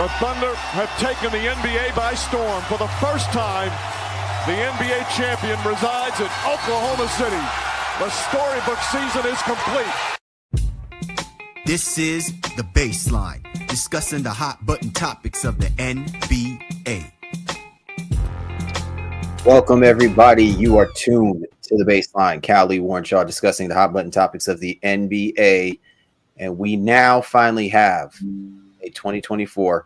The Thunder have taken the NBA by storm. For the first time, the NBA champion resides in Oklahoma City. The storybook season is complete. This is The Baseline, discussing the hot button topics of the NBA. Welcome, everybody. You are tuned to The Baseline. Callie Warrenshaw discussing the hot button topics of the NBA. And we now finally have a 2024-2025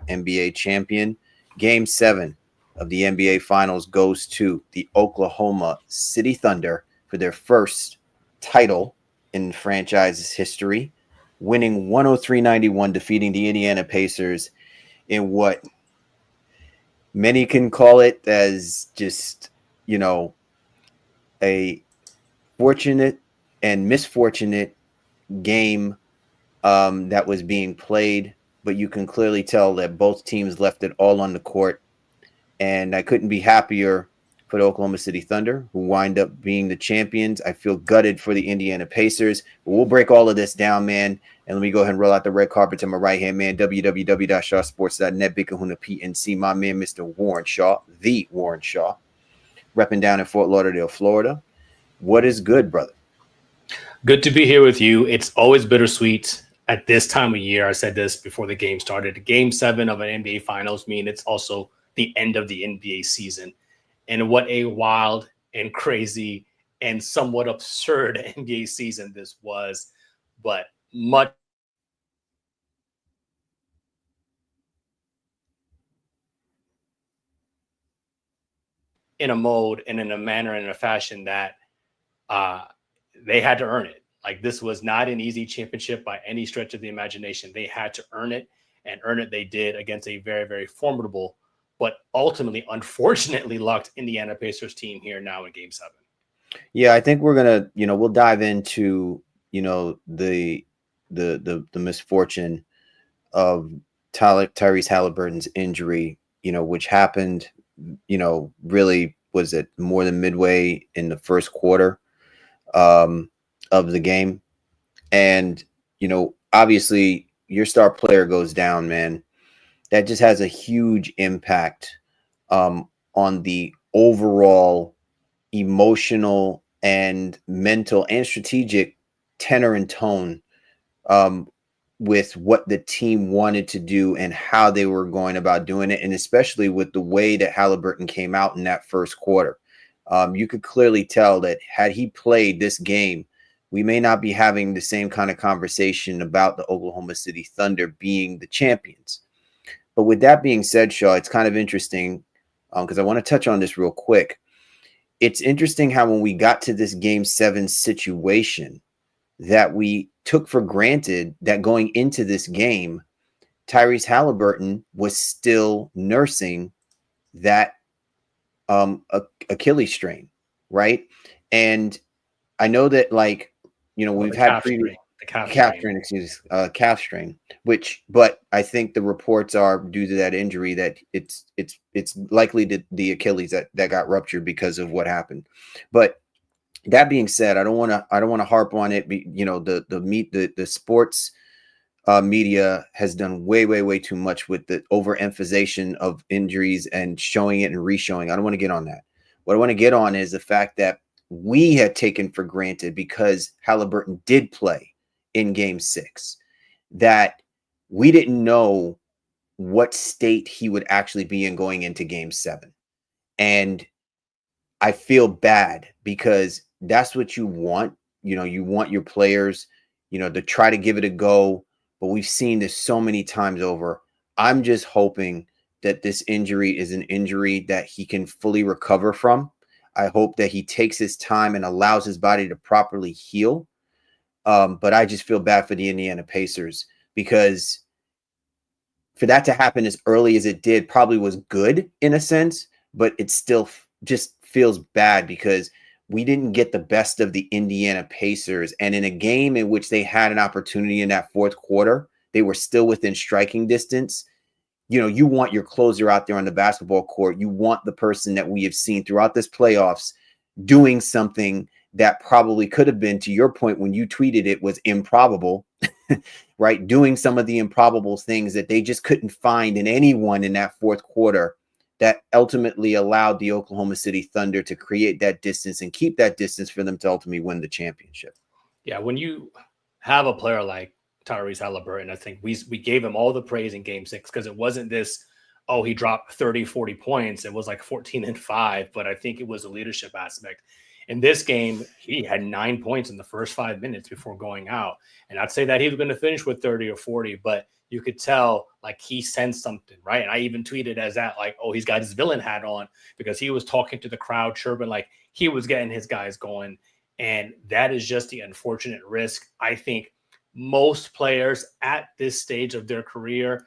NBA champion. Game 7 of the NBA Finals goes to the Oklahoma City Thunder for their first title in the franchise's history, winning 103-91, defeating the Indiana Pacers in what many can call it as just, a fortunate and misfortunate game that was being played, but you can clearly tell that both teams left it all on the court. And I couldn't be happier for the Oklahoma City Thunder, who wind up being the champions. I feel gutted for the Indiana Pacers, but we'll break all of this down, man. And let me go ahead and roll out the red carpet to my right-hand man, www.shawsports.net, Big Kahuna PNC, my man, Mr. Warren Shaw, the Warren Shaw, repping down in Fort Lauderdale, Florida. What is good, brother? Good to be here with you. It's always bittersweet at this time of year. I said this before the game started. Game 7 of an NBA Finals mean it's also the end of the NBA season. And what a wild and crazy and somewhat absurd NBA season this was. But much in a mode and in a manner and in a fashion that they had to earn it. Like, this was not an easy championship by any stretch of the imagination. They had to earn it, and earn it they did against a very, very formidable, but ultimately, unfortunately, locked Indiana Pacers team here now in Game 7. Yeah, I think we're gonna, we'll dive into, the misfortune of Tyrese Haliburton's injury, which happened, really was it more than midway in the first quarter of the game. And, obviously your star player goes down, man. That just has a huge impact on the overall emotional and mental and strategic tenor and tone with what the team wanted to do and how they were going about doing it. And especially with the way that Haliburton came out in that first quarter. You could clearly tell that had he played this game, we may not be having the same kind of conversation about the Oklahoma City Thunder being the champions. But with that being said, Shaw, it's kind of interesting because I want to touch on this real quick. It's interesting how when we got to this Game 7 situation that we took for granted that going into this game, Tyrese Haliburton was still nursing that Achilles strain, right? And I know that, we've had previous calf strain, but I think the reports are due to that injury that it's likely the Achilles that got ruptured because of what happened. But that being said, I don't want to harp on it. The sports media has done way too much with the overemphasization of injuries and showing it and re-showing. I don't want to get on that. What I want to get on is the fact that we had taken for granted, because Haliburton did play in Game 6, that we didn't know what state he would actually be in going into Game 7. And I feel bad because that's what you want. You want your players, to try to give it a go. But we've seen this so many times over. I'm just hoping that this injury is an injury that he can fully recover from. I hope that he takes his time and allows his body to properly heal. But I just feel bad for the Indiana Pacers, because for that to happen as early as it did probably was good in a sense, but it still just feels bad because we didn't get the best of the Indiana Pacers. And in a game in which they had an opportunity in that fourth quarter, they were still within striking distance. You want your closer out there on the basketball court. You want the person that we have seen throughout this playoffs doing something that probably could have been, to your point when you tweeted it, was improbable right? Doing some of the improbable things that they just couldn't find in anyone in that fourth quarter that ultimately allowed the Oklahoma City Thunder to create that distance and keep that distance for them to ultimately win the championship. Yeah, when you have a player like Tyrese Haliburton, I think we gave him all the praise in game 6 because it wasn't this, oh, he dropped 30, 40 points. It was like 14 and 5, but I think it was a leadership aspect. In this game, he had 9 points in the first 5 minutes before going out. And I'd say that he was going to finish with 30 or 40, but you could tell like he sensed something, right? And I even tweeted as that, like, oh, he's got his villain hat on because he was talking to the crowd, chirping like he was getting his guys going. And that is just the unfortunate risk. I think most players at this stage of their career,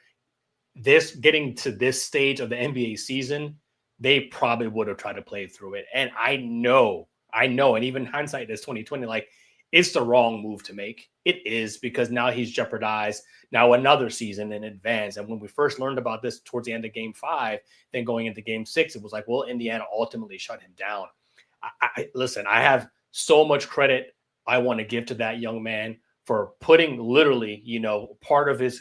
getting to this stage of the NBA season, they probably would have tried to play through it. And I know, and even hindsight is 2020, like it's the wrong move to make. It is, because now he's jeopardized now another season in advance. And when we first learned about this towards the end of game 5, then going into game 6, it was like, well, Indiana ultimately shut him down. Listen, I have so much credit I want to give to that young man for putting literally, part of his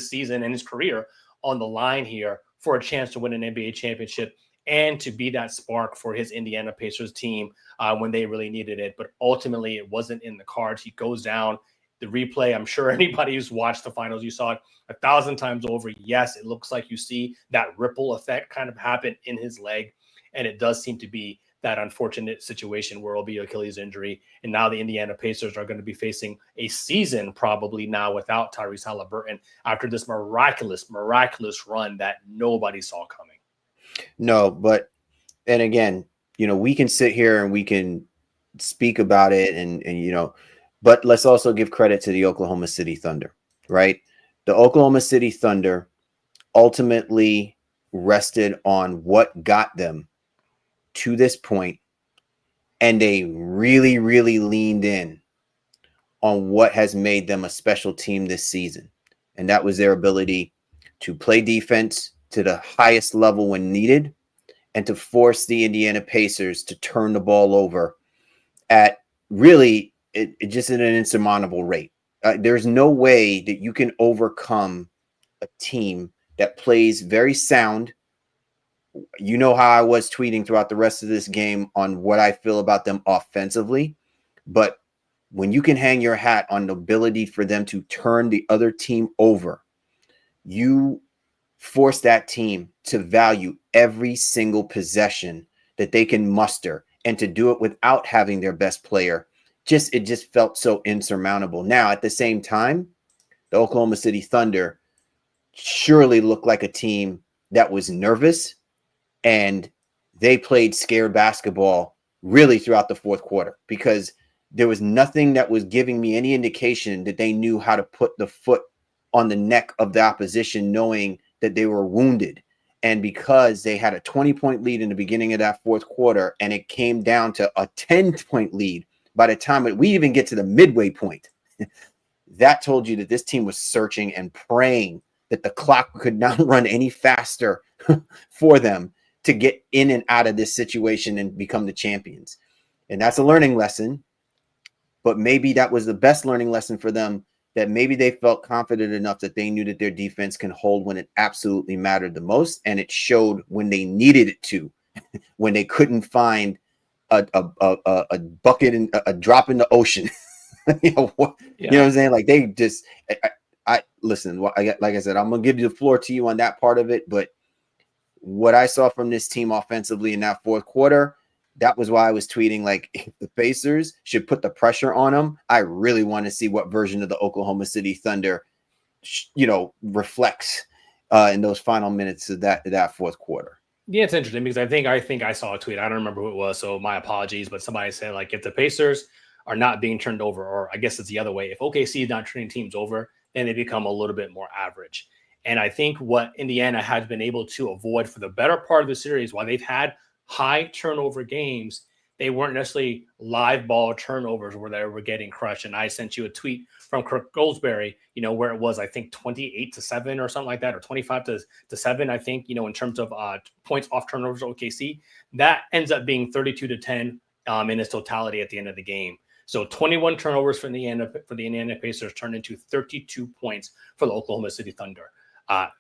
season and his career on the line here for a chance to win an NBA championship and to be that spark for his Indiana Pacers team when they really needed it. But ultimately, it wasn't in the cards. He goes down. The replay, I'm sure anybody who's watched the finals, you saw it 1,000 times over. Yes, it looks like you see that ripple effect kind of happen in his leg. And it does seem to be that unfortunate situation where it'll be Achilles injury. And now the Indiana Pacers are going to be facing a season probably now without Tyrese Haliburton after this miraculous run that nobody saw coming. No, but, and again, we can sit here and we can speak about it and but let's also give credit to the Oklahoma City Thunder, right? The Oklahoma City Thunder ultimately rested on what got them to this point, and they really, really leaned in on what has made them a special team this season. And that was their ability to play defense to the highest level when needed and to force the Indiana Pacers to turn the ball over at really it just at an insurmountable rate. There's no way that you can overcome a team that plays very sound. You know how I was tweeting throughout the rest of this game on what I feel about them offensively. But when you can hang your hat on the ability for them to turn the other team over, you force that team to value every single possession that they can muster, and to do it without having their best player. It just felt so insurmountable. Now, at the same time, the Oklahoma City Thunder surely looked like a team that was nervous, and they played scared basketball really throughout the fourth quarter, because there was nothing that was giving me any indication that they knew how to put the foot on the neck of the opposition, knowing that they were wounded. And because they had a 20-point lead in the beginning of that fourth quarter, and it came down to a 10-point lead by the time we even get to the midway point, that told you that this team was searching and praying that the clock could not run any faster for them to get in and out of this situation and become the champions. And that's a learning lesson. But maybe that was the best learning lesson for them, that maybe they felt confident enough that they knew that their defense can hold when it absolutely mattered the most. And it showed when they needed it to, when they couldn't find a bucket and a drop in the ocean. You know what I'm saying? Like they just, I listen, like I said, I'm going to give you the floor to you on that part of it. But what I saw from this team offensively in that fourth quarter, that was why I was tweeting, like, if the Pacers should put the pressure on them, I really want to see what version of the Oklahoma City Thunder, reflects in those final minutes of that fourth quarter. Yeah, it's interesting because I think I saw a tweet. I don't remember who it was, so my apologies. But somebody said, like, if the Pacers are not being turned over, or I guess it's the other way, if OKC is not turning teams over, then they become a little bit more average. And I think what Indiana has been able to avoid for the better part of the series, while they've had high turnover games, they weren't necessarily live ball turnovers where they were getting crushed. And I sent you a tweet from Kirk Goldsberry, where it was, I think, 28-7 or something like that, or 25-7, I think, in terms of points off turnovers OKC. That ends up being 32-10 in its totality at the end of the game. So 21 turnovers for the Indiana Pacers turned into 32 points for the Oklahoma City Thunder.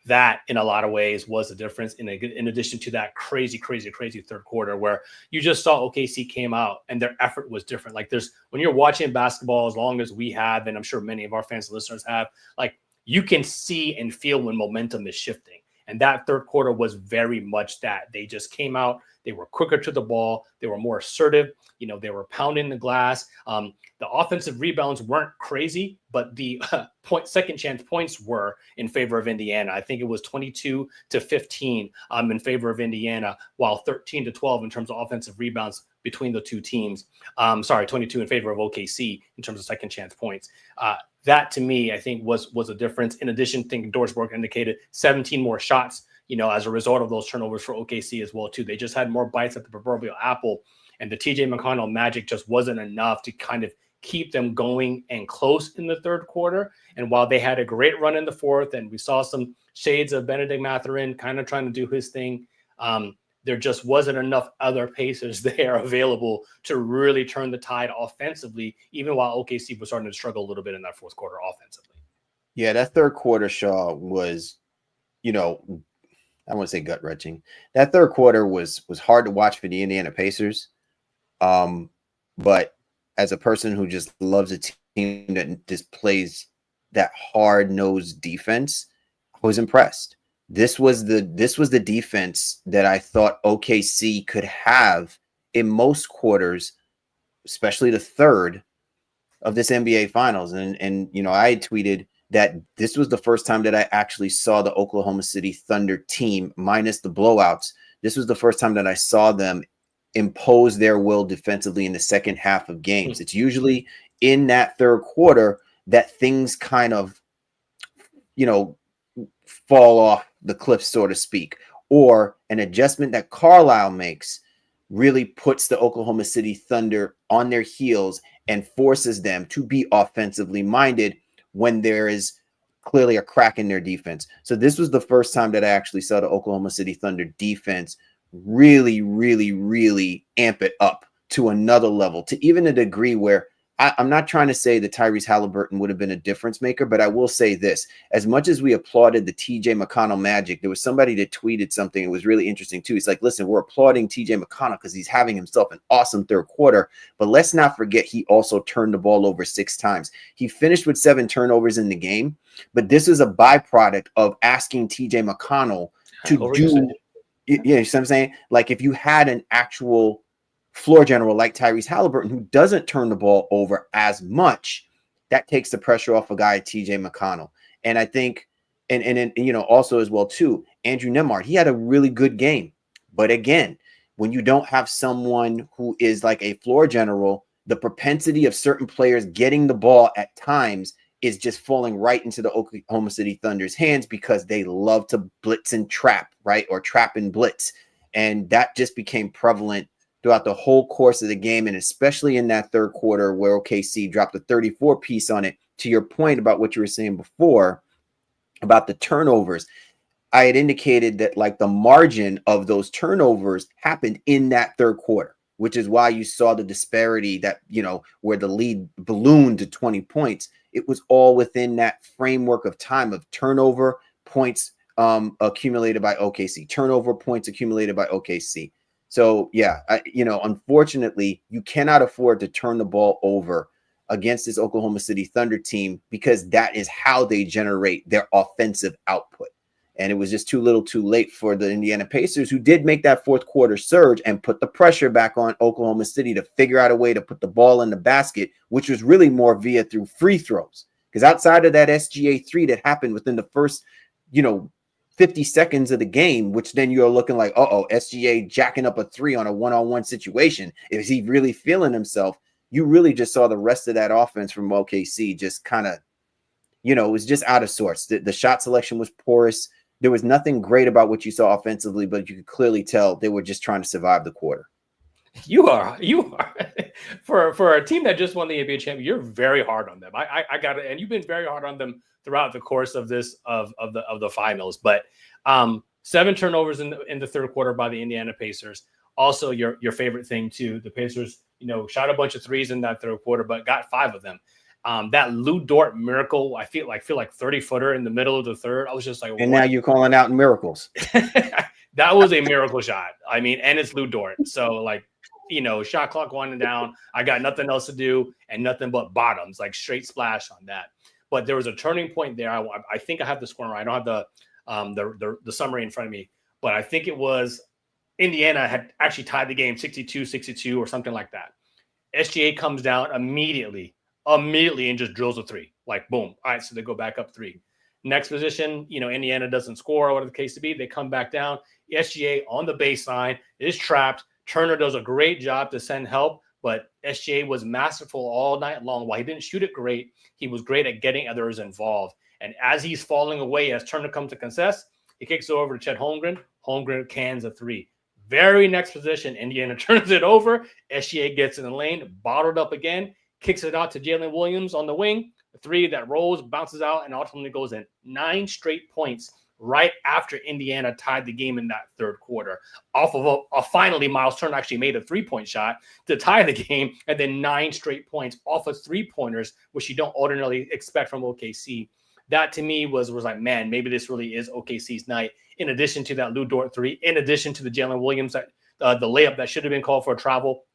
That, in a lot of ways, was the difference. In addition to that crazy third quarter where you just saw OKC came out and their effort was different. Like when you're watching basketball, as long as we have, and I'm sure many of our fans and listeners have, like you can see and feel when momentum is shifting. And that third quarter was very much that. They just came out. They were quicker to the ball. They were more assertive. They were pounding the glass. The offensive rebounds weren't crazy, but the second chance points were in favor of Indiana. I think it was 22-15 in favor of Indiana, while 13-12 in terms of offensive rebounds between the two teams. 22 in favor of OKC in terms of second chance points. That to me, I think was a difference. In addition, I think Doris Burke indicated 17 more shots, as a result of those turnovers for OKC as well too. They just had more bites at the proverbial apple, and the TJ McConnell magic just wasn't enough to kind of keep them going and close in the third quarter. And while they had a great run in the fourth, and we saw some shades of Bennedict Mathurin kind of trying to do his thing, there just wasn't enough other Pacers there available to really turn the tide offensively, even while OKC was starting to struggle a little bit in that fourth quarter offensively. Yeah, that third quarter, Shaw, was, I want to say gut-wrenching. That third quarter was hard to watch for the Indiana Pacers. But as a person who just loves a team that just plays that hard-nosed defense, I was impressed. This was the defense that I thought OKC could have in most quarters, especially the third of this NBA Finals. And I had tweeted that this was the first time that I actually saw the Oklahoma City Thunder team, minus the blowouts. This was the first time that I saw them impose their will defensively in the second half of games. It's usually in that third quarter that things kind of, fall off the cliff, so to speak, or an adjustment that Carlisle makes really puts the Oklahoma City Thunder on their heels and forces them to be offensively minded when there is clearly a crack in their defense. So this was the first time that I actually saw the Oklahoma City Thunder defense really, really, really amp it up to another level, to even a degree where I'm not trying to say that Tyrese Haliburton would have been a difference maker, but I will say this. As much as we applauded the TJ McConnell magic, there was somebody that tweeted something. It was really interesting too. It's like, listen, we're applauding TJ McConnell because he's having himself an awesome third quarter, but let's not forget he also turned the ball over 6 times. He finished with 7 turnovers in the game, but this is a byproduct of asking TJ McConnell to do, you know what I'm saying? Like if you had an actual floor general like Tyrese Haliburton, who doesn't turn the ball over as much, that takes the pressure off a guy, TJ McConnell. And I think, and also as well too, Andrew Nembhard, he had a really good game. But again, when you don't have someone who is like a floor general, the propensity of certain players getting the ball at times is just falling right into the Oklahoma City Thunder's hands because they love to blitz and trap, right? Or trap and blitz. And that just became prevalent throughout the whole course of the game, and especially in that third quarter where OKC dropped a 34 piece on it. To your point about what you were saying before about the turnovers, I had indicated that like the margin of those turnovers happened in that third quarter, which is why you saw the disparity that, where the lead ballooned to 20 points. It was all within that framework of time of turnover points accumulated by OKC, turnover points accumulated by OKC. So, yeah, unfortunately, you cannot afford to turn the ball over against this Oklahoma City Thunder team because that is how they generate their offensive output. And it was just too little too late for the Indiana Pacers, who did make that fourth quarter surge and put the pressure back on Oklahoma City to figure out a way to put the ball in the basket, which was really more through free throws. Because outside of that SGA 3 that happened within the first, 50 seconds of the game, which then you're looking like, SGA jacking up a 3 on a one-on-one situation. Is he really feeling himself? You really just saw the rest of that offense from OKC just kind of, it was just out of sorts. The shot selection was porous. There was nothing great about what you saw offensively, but you could clearly tell they were just trying to survive the quarter. You are for a team that just won the NBA championship. You're very hard on them. I got it, and you've been very hard on them throughout the course of this of the finals. But 7 turnovers in the third quarter by the Indiana Pacers. Also, your favorite thing too, the Pacers, shot a bunch of threes in that third quarter, but got 5 of them. That Lou Dort miracle, I feel like 30-footer in the middle of the third. I was just like, and now you're calling out miracles. That was a miracle shot. I mean, and it's Lou Dort. So shot clock winding down. I got nothing else to do and nothing but bottoms, like straight splash on that. But there was a turning point there. I think I have the score right. I don't have the summary in front of me, but I think it was Indiana had actually tied the game 62-62 or something like that. SGA comes down immediately and just drills a 3. Like, boom. All right, so they go back up 3. Next position, Indiana doesn't score, or whatever the case to be. They come back down. SGA on the baseline is trapped. Turner does a great job to send help, but SGA was masterful all night long. While he didn't shoot it great, he was great at getting others involved. And as he's falling away, as Turner comes to contest, he kicks it over to Chet Holmgren. Holmgren cans a 3. Very next position, Indiana turns it over. SGA gets in the lane, bottled up again, kicks it out to Jalen Williams on the wing. A 3 that rolls, bounces out, and ultimately goes in. 9 straight points right after Indiana tied the game in that third quarter. Off of finally, Miles Turner actually made a 3-point shot to tie the game, and then 9 straight points off of 3-pointers, which you don't ordinarily expect from OKC. That to me was like, man, maybe this really is OKC's night. In addition to that Lou Dort 3, in addition to the Jalen Williams, the layup that should have been called for a travel,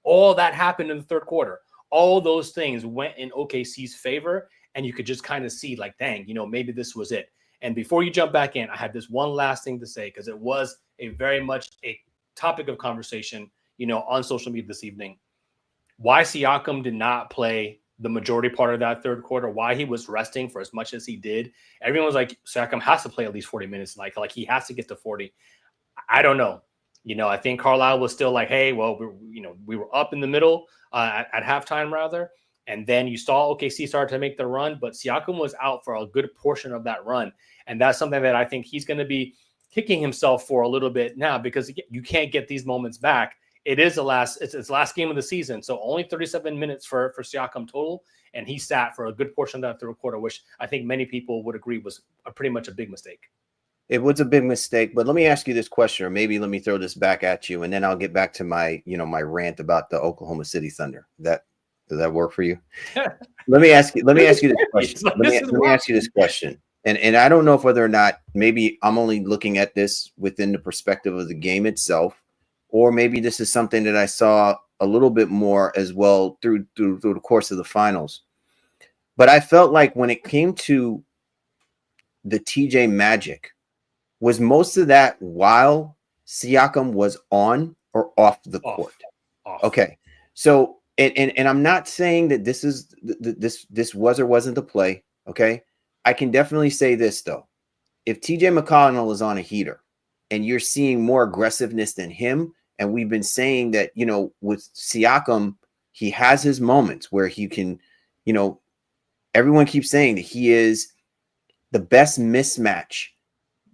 all that happened in the third quarter. All those things went in OKC's favor, and you could just kind of see like, dang, maybe this was it. And before you jump back in, I had this one last thing to say, because it was a very much a topic of conversation, on social media this evening. Why Siakam did not play the majority part of that third quarter, why he was resting for as much as he did. Everyone was like, Siakam has to play at least 40 minutes. Like he has to get to 40. I don't know. I think Carlisle was still like, hey, well, we were up in the middle at halftime rather. And then you saw OKC start to make the run, but Siakam was out for a good portion of that run. And that's something that I think he's going to be kicking himself for a little bit now, because you can't get these moments back. It is it's last game of the season. So only 37 minutes for Siakam total. And he sat for a good portion of that third quarter, which I think many people would agree was pretty much a big mistake. It was a big mistake, but let me ask you this question, or maybe let me throw this back at you, and then I'll get back to my rant about the Oklahoma City Thunder. Does that work for you? Let me ask you this question. Let me ask you this question. And I don't know if whether or not maybe I'm only looking at this within the perspective of the game itself, or maybe this is something that I saw a little bit more as well through the course of the finals. But I felt like when it came to the TJ Magic, was most of that while Siakam was on or off the court? Off. Okay. So, and I'm not saying that this was or wasn't the play. Okay. I can definitely say this though. If TJ McConnell is on a heater and you're seeing more aggressiveness than him, and we've been saying that, with Siakam, he has his moments where he can, everyone keeps saying that he is the best mismatch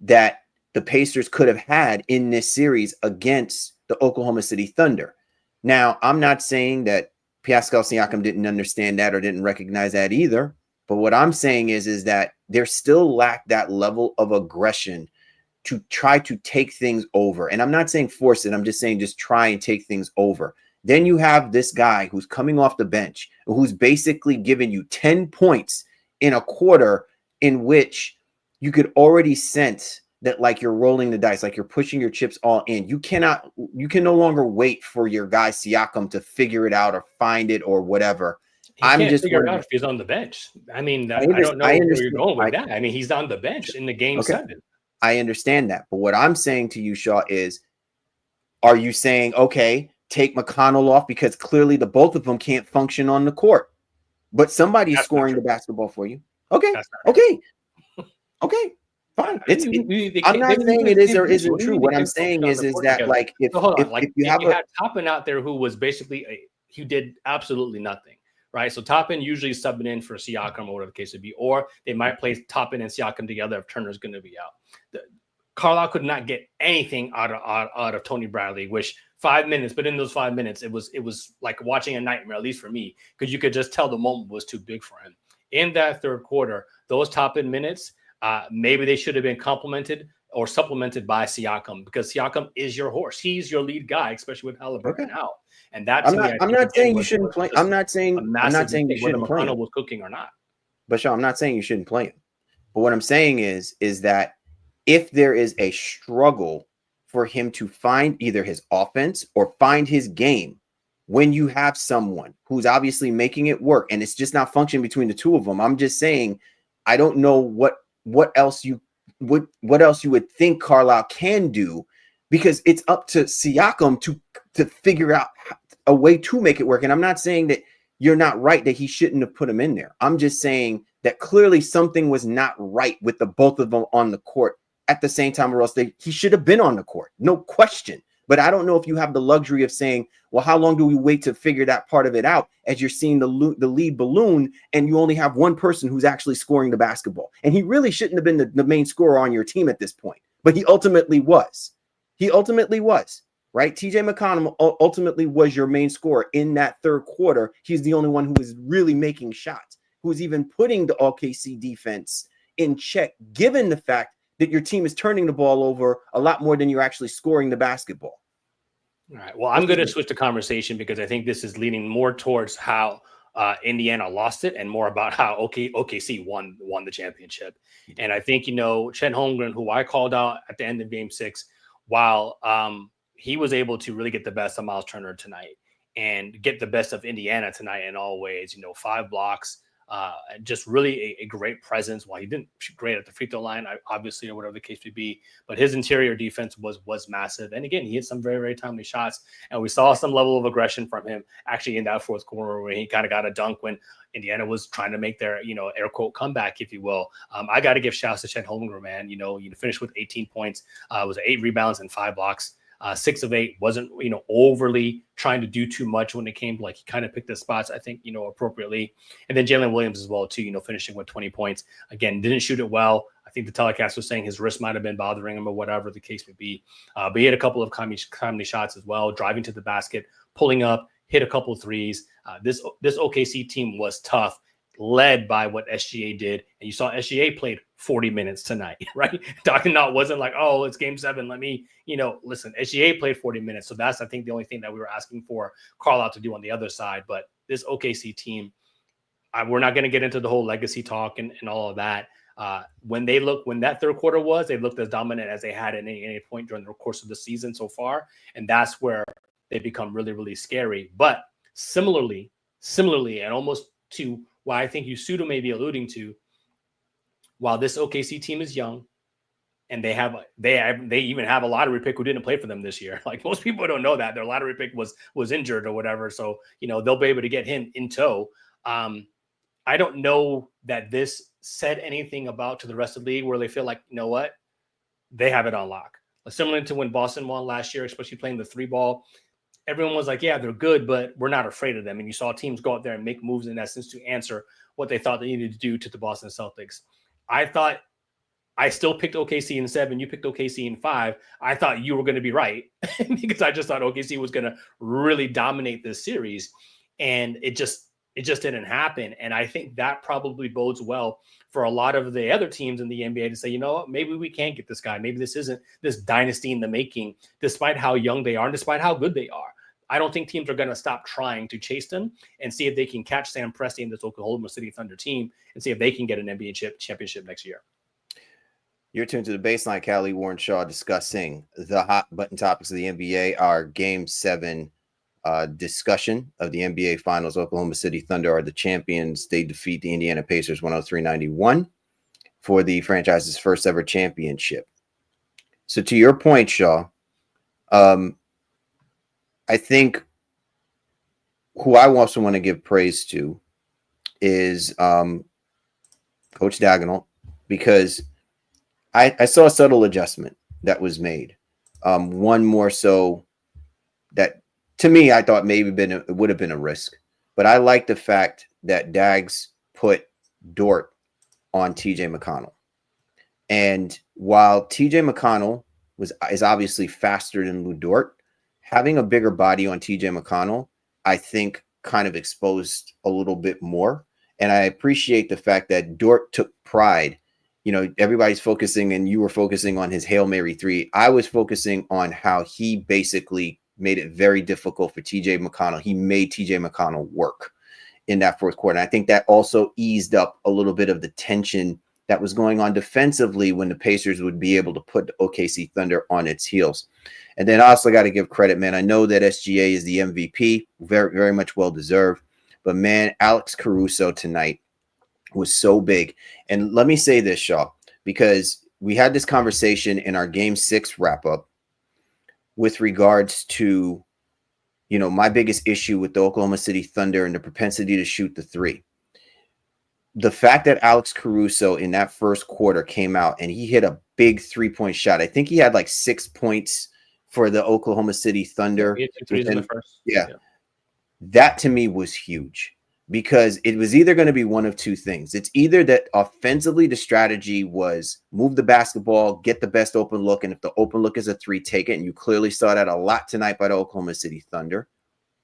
that the Pacers could have had in this series against the Oklahoma City Thunder. Now, I'm not saying that Pascal Siakam didn't understand that or didn't recognize that either. But what I'm saying is that there still lacked that level of aggression to try to take things over. And I'm not saying force it. I'm just saying just try and take things over. Then you have this guy who's coming off the bench, who's basically giving you 10 points in a quarter in which you could already sense that like you're rolling the dice, like you're pushing your chips all in. You can no longer wait for your guy Siakam to figure it out or find it or whatever. I'm just figure it out if he's on the bench. I mean, I don't know where you're going with that. I mean, he's on the bench in the game 7. I understand that. But what I'm saying to you, Shaw, is, are you saying, okay, take McConnell off because clearly the both of them can't function on the court, but somebody's scoring the basketball for you? Okay. Okay. Fine. I'm not saying it is or isn't true. What I'm saying is that like if you had Toppin out there who was basically he did absolutely nothing, right? So Toppin usually subbing in for Siakam or whatever the case would be, or they might play Toppin and Siakam together if Turner's going to be out. Carlisle could not get anything out of Tony Bradley, which 5 minutes, but in those 5 minutes, it was like watching a nightmare, at least for me, because you could just tell the moment was too big for him. In that third quarter, those Toppin minutes, maybe they should have been complemented or supplemented by Siakam, because Siakam is your horse. He's your lead guy, especially with Haliburton out. And that I'm not saying you shouldn't play. I'm not saying you shouldn't play him. Was cooking or not. But Sean, I'm not saying you shouldn't play him. But what I'm saying is that if there is a struggle for him to find either his offense or find his game, when you have someone who's obviously making it work and it's just not functioning between the two of them, I'm just saying, I don't know what else you would think Carlisle can do, because it's up to Siakam to figure out a way to make it work. And I'm not saying that you're not right that he shouldn't have put him in there. I'm just saying that clearly something was not right with the both of them on the court at the same time, or else he should have been on the court, no question. But I don't know if you have the luxury of saying, well, how long do we wait to figure that part of it out as you're seeing the lead balloon and you only have one person who's actually scoring the basketball? And he really shouldn't have been the main scorer on your team at this point, but he ultimately was. Right? TJ McConnell ultimately was your main scorer in that third quarter. He's the only one who was really making shots, who was even putting the OKC defense in check, given the fact that your team is turning the ball over a lot more than you're actually scoring the basketball. All right. Well, I'm going to switch the conversation because I think this is leaning more towards how Indiana lost it and more about how OKC won the championship. And I think, Chet Holmgren, who I called out at the end of Game 6, while he was able to really get the best of Miles Turner tonight and get the best of Indiana tonight in all ways, 5 blocks, just really a great presence. While he didn't shoot great at the free throw line, obviously, or whatever the case may be, but his interior defense was massive. And again, he hit some very, very timely shots. And we saw some level of aggression from him actually in that fourth quarter where he kind of got a dunk when Indiana was trying to make their, air quote comeback, if you will. I got to give shouts to Chet Holmgren, man. You finished with 18 points, was 8 rebounds and 5 blocks. 6 of 8, wasn't, overly trying to do too much when it came to, he kind of picked the spots, I think, appropriately. And then Jalen Williams as well, too, finishing with 20 points. Again, didn't shoot it well. I think the telecast was saying his wrist might have been bothering him or whatever the case may be. But he had a couple of timely shots as well, driving to the basket, pulling up, hit a couple of threes. This OKC team was tough, led by what SGA did. And you saw SGA played 40 minutes tonight, right? Daigneault wasn't like, oh, it's Game 7. Let me, listen, SGA played 40 minutes. So that's, I think, the only thing that we were asking for Carlisle to do on the other side. But this OKC team, we're not going to get into the whole legacy talk and all of that. When that third quarter was, they looked as dominant as they had at any point during the course of the season so far. And that's where they become really, really scary. But similarly, and almost to what I think Yusudo may be alluding to, while this OKC team is young and they even have a lottery pick who didn't play for them this year. Like, most people don't know that their lottery pick was injured or whatever. So, they'll be able to get him in tow. I don't know that this said anything about to the rest of the league where they feel like, what, they have it on lock. Similar to when Boston won last year, especially playing the 3 ball. Everyone was like, yeah, they're good, but we're not afraid of them. And you saw teams go out there and make moves in essence to answer what they thought they needed to do to the Boston Celtics. I still picked OKC in 7. You picked OKC in 5. I thought you were going to be right because I just thought OKC was going to really dominate this series. And it just didn't happen. And I think that probably bodes well for a lot of the other teams in the NBA to say, what, maybe we can't get this guy. Maybe this isn't this dynasty in the making, despite how young they are and despite how good they are. I don't think teams are going to stop trying to chase them and see if they can catch Sam Presti and this Oklahoma City Thunder team and see if they can get an NBA championship next year. You're tuned to the Baseline. Callie Warren Shaw discussing the hot button topics of the NBA. Our Game 7 discussion of the NBA Finals. Oklahoma City Thunder are the champions. They defeat the Indiana Pacers 103-91 for the franchise's first ever championship. So to your point, Shaw, I think who I also want to give praise to is Coach Daigneault, because I saw a subtle adjustment that was made. One more so that, to me, I thought maybe it would have been a risk. But I like the fact that Dags put Dort on TJ McConnell. And while TJ McConnell is obviously faster than Lu Dort, having a bigger body on TJ McConnell, I think, kind of exposed a little bit more. And I appreciate the fact that Dort took pride everybody's focusing, and you were focusing on his Hail Mary 3. I was focusing on how he basically made it very difficult for TJ McConnell. He made TJ McConnell work in that fourth quarter. And I think that also eased up a little bit of the tension that was going on defensively when the Pacers would be able to put the OKC Thunder on its heels. And then I also got to give credit, man. I know that SGA is the MVP, very, very much well-deserved. But, man, Alex Caruso tonight was so big. And let me say this, Shaw, because we had this conversation in our Game 6 wrap-up with regards to, my biggest issue with the Oklahoma City Thunder and the propensity to shoot the three. The fact that Alex Caruso in that first quarter came out and he hit a big three-point shot. I think he had like 6 points for the Oklahoma City Thunder. He hit 2 threes in the first. Yeah. That to me was huge because it was either going to be one of two things. It's either that offensively the strategy was move the basketball, get the best open look, and if the open look is a three, take it. And you clearly saw that a lot tonight by the Oklahoma City Thunder.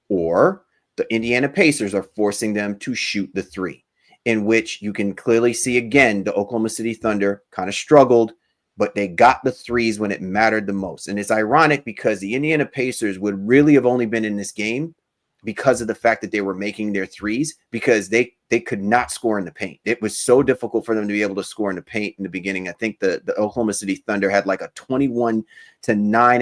Or the Indiana Pacers are forcing them to shoot the three, in which you can clearly see again the Oklahoma City Thunder kind of struggled, but they got the threes when it mattered the most. And it's ironic because the Indiana Pacers would really have only been in this game because of the fact that they were making their threes, because they could not score in the paint. It was so difficult for them to be able to score in the paint in the beginning. I think the Oklahoma City Thunder had like a 21-9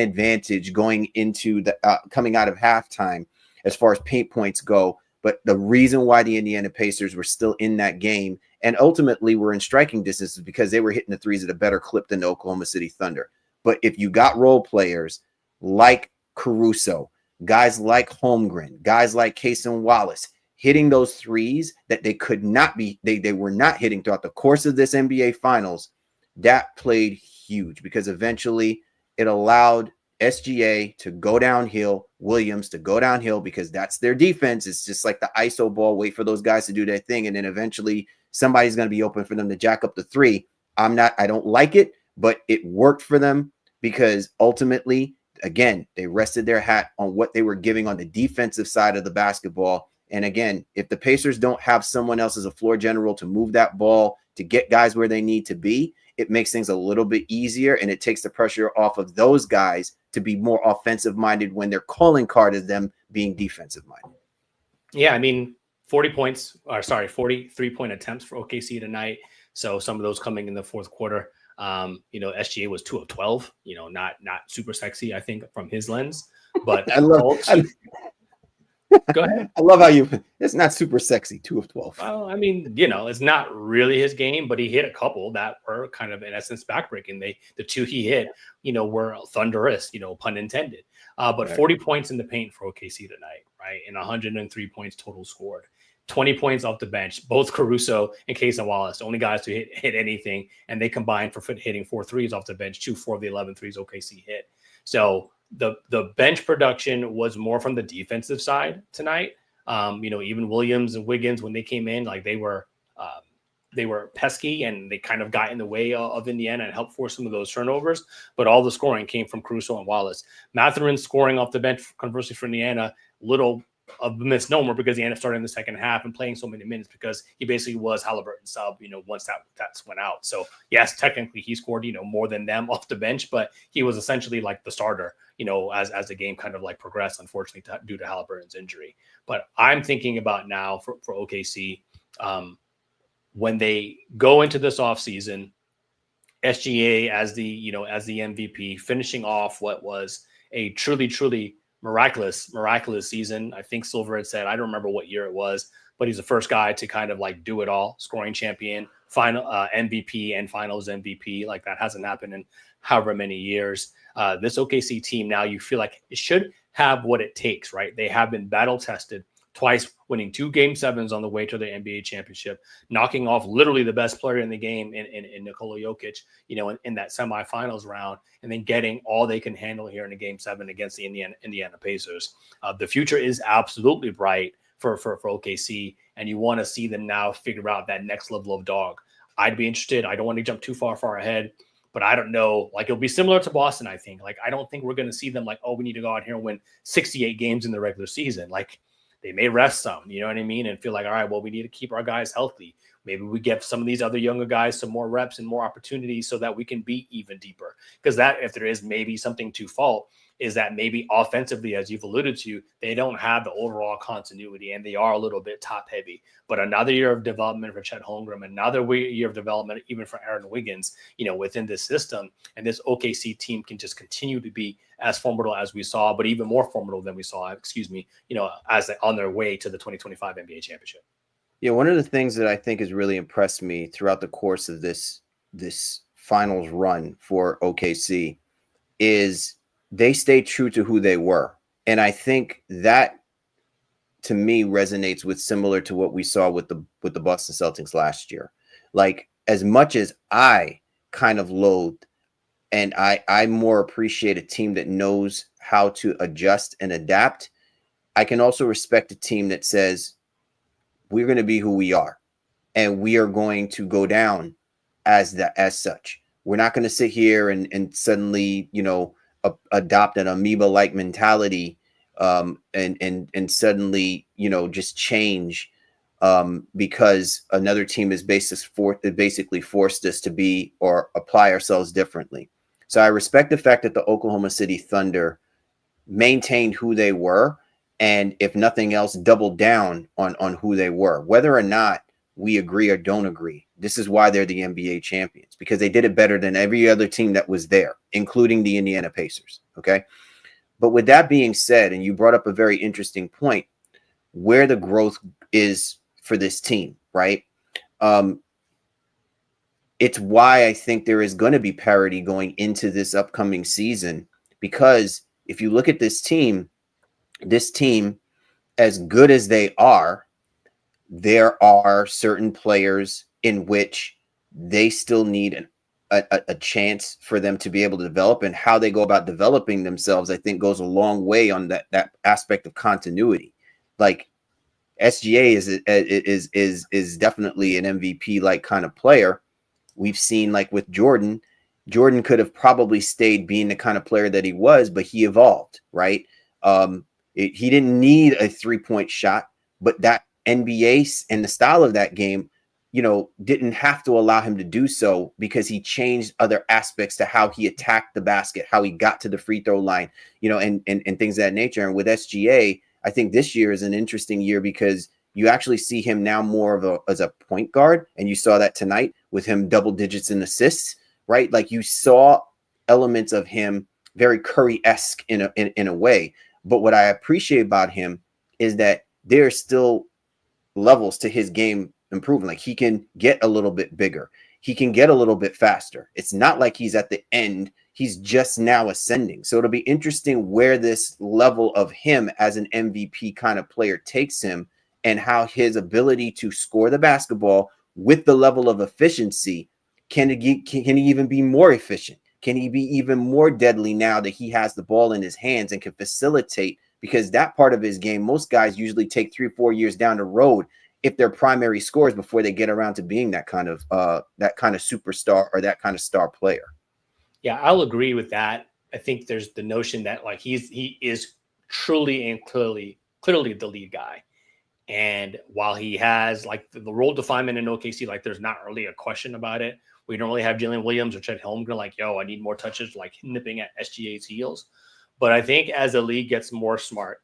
advantage going into the coming out of halftime as far as paint points go. But the reason why the Indiana Pacers were still in that game and ultimately were in striking distance is because they were hitting the threes at a better clip than the Oklahoma City Thunder. But if you got role players like Caruso, guys like Holmgren, guys like Cason Wallace hitting those threes that they could not be, they were not hitting throughout the course of this NBA Finals, that played huge because eventually it allowed SGA to go downhill, Williams to go downhill, because that's their defense. It's just like the ISO ball, wait for those guys to do their thing, and then eventually somebody's going to be open for them to jack up the three. I don't like it, but it worked for them because ultimately, again, they rested their hat on what they were giving on the defensive side of the basketball. And again, if the Pacers don't have someone else as a floor general to move that ball, to get guys where they need to be, it makes things a little bit easier, and it takes the pressure off of those guys to be more offensive-minded when their calling card is them being defensive-minded. Yeah, I mean, 43-point attempts for OKC tonight. So some of those coming in the fourth quarter. SGA was 2 of 12, not super sexy, I think, from his lens. But go ahead. I love how it's not super sexy, 2 of 12. Well, I mean, it's not really his game, but he hit a couple that were kind of, in essence, backbreaking. The two he hit, were thunderous, pun intended. But right. 40 points in the paint for OKC tonight, right? And 103 points total scored. 20 points off the bench, both Caruso and Cason Wallace, the only guys to hit anything, and they combined for hitting 4 threes off the bench, 4 of the 11 threes OKC hit. So the bench production was more from the defensive side tonight. Even Williams and Wiggins, when they came in, like they were pesky and they kind of got in the way of Indiana and helped force some of those turnovers. But all the scoring came from Caruso and Wallace. Mathurin scoring off the bench, conversely for Indiana, little of a misnomer because he ended up starting in the second half and playing so many minutes because he basically was Haliburton's sub, once that went out. So yes, technically he scored, more than them off the bench, but he was essentially like the starter, as the game kind of like progressed, unfortunately, due to Haliburton's injury. But I'm thinking about now for OKC, when they go into this offseason, SGA as the MVP, finishing off what was a truly miraculous season. I think Silver had said, I don't remember what year it was, but he's the first guy to kind of like do it all, scoring champion, final MVP and finals MVP. Like that hasn't happened in however many years. This OKC team now, you feel like it should have what it takes, right? They have been battle tested twice, winning 2 Game 7s on the way to the NBA championship, knocking off literally the best player in the game in Nikola Jokic, in that semifinals round, and then getting all they can handle here in a Game 7 against the Indiana Pacers. The future is absolutely bright for OKC, and you want to see them now figure out that next level of dog. I'd be interested. I don't want to jump too far ahead, but I don't know. Like, it'll be similar to Boston, I think. Like, I don't think we're going to see them like, oh, we need to go out here and win 68 games in the regular season. Like, they may rest some, you know what I mean? And feel like, all right, well, we need to keep our guys healthy. Maybe we give some of these other younger guys some more reps and more opportunities so that we can be even deeper. Because that, if there is maybe something to fault, is that maybe offensively, as you've alluded to, they don't have the overall continuity and they are a little bit top heavy. But another year of development for Chet Holmgren, another year of development even for Aaron Wiggins, within this system, and this OKC team can just continue to be as formidable as we saw, but even more formidable than we saw, as on their way to the 2025 NBA championship. Yeah, one of the things that I think has really impressed me throughout the course of this finals run for OKC is they stay true to who they were. And I think that, to me, resonates with similar to what we saw with the Boston Celtics last year. Like, as much as I kind of loathed and I more appreciate a team that knows how to adjust and adapt, I can also respect a team that says, we're going to be who we are and we are going to go down as such. We're not going to sit here and suddenly, adopt an amoeba-like mentality and suddenly, just change because another team is basically forced us to be or apply ourselves differently. So I respect the fact that the Oklahoma City Thunder maintained who they were, and if nothing else, doubled down on who they were, whether or not we agree or don't agree. This is why they're the NBA champions, because they did it better than every other team that was there, including the Indiana Pacers. Okay. But with that being said, and you brought up a very interesting point, where the growth is for this team, right? It's why I think there is going to be parity going into this upcoming season, because if you look at this team, as good as they are, there are certain players in which they still need a chance for them to be able to develop, and how they go about developing themselves, I think, goes a long way on that aspect of continuity. Like, SGA is definitely an MVP like kind of player. We've seen, like, with Jordan could have probably stayed being the kind of player that he was, but he evolved, right? He didn't need a 3-point shot, but that NBA and the style of that game, didn't have to allow him to do so, because he changed other aspects to how he attacked the basket, how he got to the free throw line, and things of that nature. And with SGA, I think this year is an interesting year because you actually see him now more as a point guard. And you saw that tonight with him double digits in assists, right? Like, you saw elements of him very Curry-esque in a way. But what I appreciate about him is that there are still levels to his game improving. Like, he can get a little bit bigger. He can get a little bit faster. It's not like he's at the end. He's just now ascending. So it'll be interesting where this level of him as an MVP kind of player takes him, and how his ability to score the basketball with the level of efficiency, can he even be more efficient? Can he be even more deadly now that he has the ball in his hands and can facilitate? Because that part of his game, most guys usually take 3 or 4 years down the road if they're primary scorers before they get around to being that kind of superstar or that kind of star player. Yeah, I'll agree with that. I think there's the notion that, like, he is truly and clearly the lead guy. And while he has, like, the role definement in OKC, like, there's not really a question about it. We don't really have Jalen Williams or Chet Holmgren like, I need more touches, like nipping at SGA's heels. But I think as the league gets more smart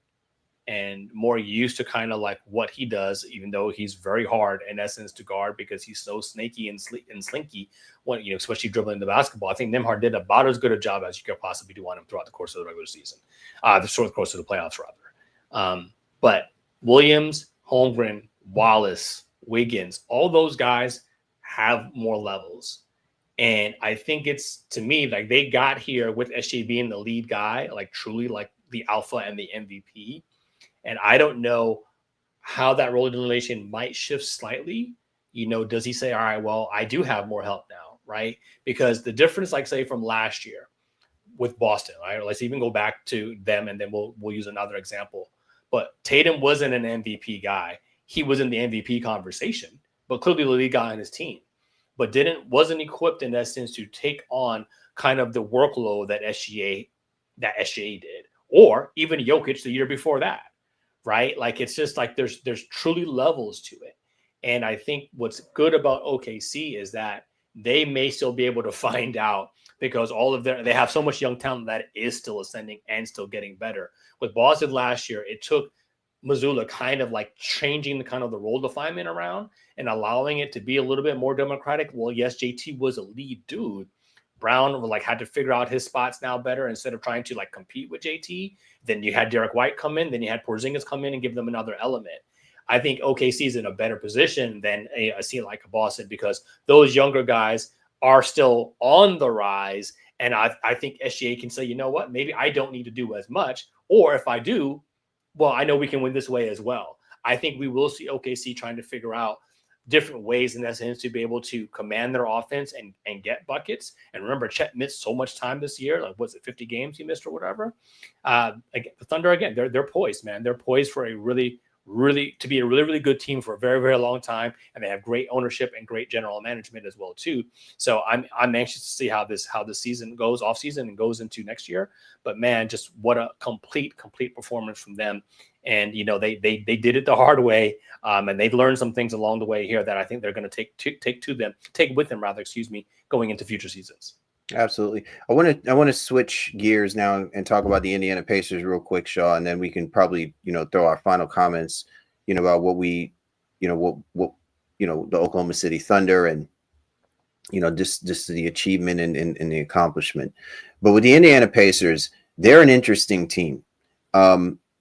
and more used to kind of like what he does, even though he's very hard in essence to guard because he's so snaky and slinky, when, especially dribbling the basketball. I think Nembhard did about as good a job as you could possibly do on him throughout the course of the regular season, the course of the playoffs, rather. But Williams, Holmgren, Wallace, Wiggins, all those guys have more levels. And I think it's, to me, like, they got here with SGA being the lead guy, like truly like the alpha and the MVP. And I don't know how that role relation might shift slightly. Does he say, all right, well, I do have more help now, right? Because the difference, like, say, from last year with Boston, right? Let's even go back to them, and then we'll use another example. But Tatum wasn't an MVP guy. He was in the MVP conversation, but clearly the lead guy on his team, but wasn't equipped in essence to take on kind of the workload that SGA did, or even Jokic the year before that, right? Like, it's just like there's truly levels to it. And I think what's good about OKC is that they may still be able to find out, because they have so much young talent that is still ascending and still getting better. With Boston last year, it took Mazzulla kind of like changing the kind of the role definement around and allowing it to be a little bit more democratic. Well, yes, JT was a lead dude. Brown like had to figure out his spots now better instead of trying to like compete with JT. Then you had Derek White come in, then you had Porzingis come in and give them another element. I think OKC is in a better position than a team like Boston, because those younger guys are still on the rise. And I think SGA can say, you know what, maybe I don't need to do as much. Or if I do, well, I know we can win this way as well. I think we will see OKC trying to figure out different ways in that sense to be able to command their offense and get buckets. And remember, Chet missed so much time this year. Like, was it 50 games he missed or whatever? Again, the Thunder, again, they're poised, man. They're poised for a really good team for a very, very long time. And they have great ownership and great general management as well, too. So I'm anxious to see how this season goes, off season, and goes into next year. But man, just what a complete performance from them. And, you know, they did it the hard way. And they've learned some things along the way here that I think they're going to take with them, going into future seasons. Absolutely. I want to switch gears now and talk about the Indiana Pacers real quick, Shaw, and then we can probably, throw our final comments, about what we, what the Oklahoma City Thunder and, just the achievement and the accomplishment. But with the Indiana Pacers, they're an interesting team.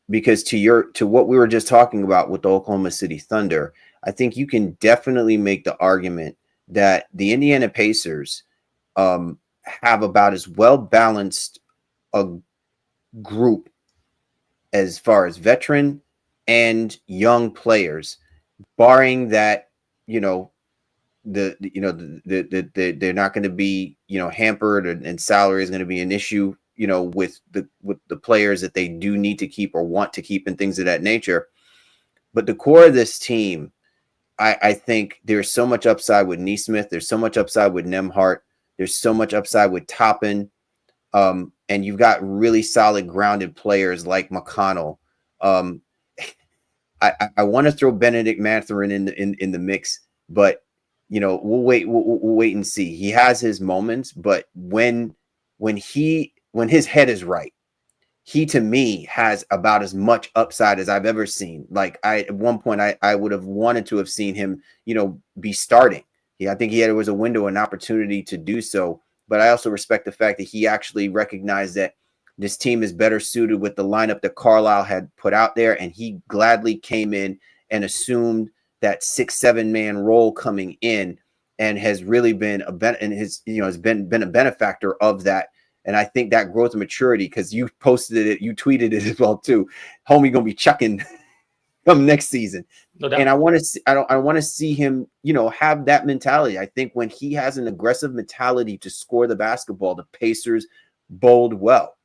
Because to what we were just talking about with the Oklahoma City Thunder, I think you can definitely make the argument that the Indiana Pacers have about as well balanced a group as far as veteran and young players, barring that they're not going to be hampered and salary is going to be an issue with the players that they do need to keep or want to keep and things of that nature. But the core of this team, I think there's so much upside with Nesmith. There's so much upside with Nembhard. There's so much upside with Toppin. And you've got really solid grounded players like McConnell. I want to throw Bennedict Mathurin in the mix, but we'll wait and see. He has his moments, but when his head is right, he to me has about as much upside as I've ever seen. Like at one point I would have wanted to have seen him, be starting. I think there was a window, an opportunity to do so, but I also respect the fact that he actually recognized that this team is better suited with the lineup that Carlisle had put out there, and he gladly came in and assumed that 6-7 man role coming in, and has really been a benefactor of that. And I think that growth and maturity, because you posted it, you tweeted it as well too. Homie gonna be chucking come next season. No doubt. And I want to see him, have that mentality. I think when he has an aggressive mentality to score the basketball, the Pacers bowled well.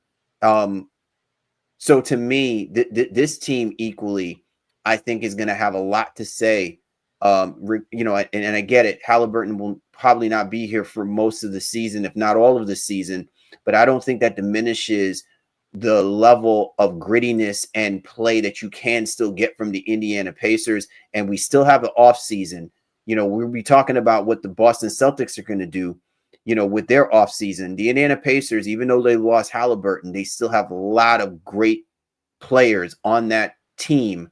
So to me, this team equally, I think, is going to have a lot to say. And I get it. Haliburton will probably not be here for most of the season, if not all of the season. But I don't think that diminishes the level of grittiness and play that you can still get from the Indiana Pacers. And we still have an off season. We'll be talking about what the Boston Celtics are going to do, with their off season. The Indiana Pacers, even though they lost Haliburton, they still have a lot of great players on that team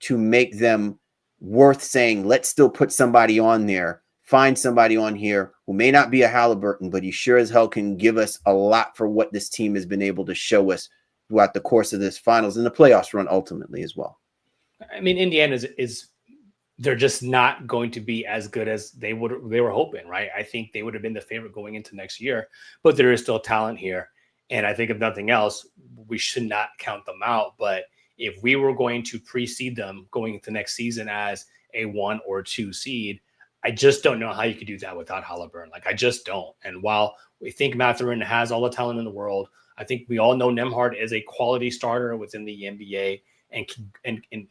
to make them worth saying, let's still put somebody on there, find somebody on here who may not be a Haliburton, but he sure as hell can give us a lot for what this team has been able to show us throughout the course of this finals and the playoffs run ultimately as well. I mean, Indiana they're just not going to be as good as they were hoping, right? I think they would have been the favorite going into next year, but there is still talent here. And I think if nothing else, we should not count them out. But if we were going to precede them going into next season as a 1 or 2 seed, I just don't know how you could do that without Haliburton. Like, I just don't. And while we think Mathurin has all the talent in the world, I think we all know Nembhard is a quality starter within the NBA and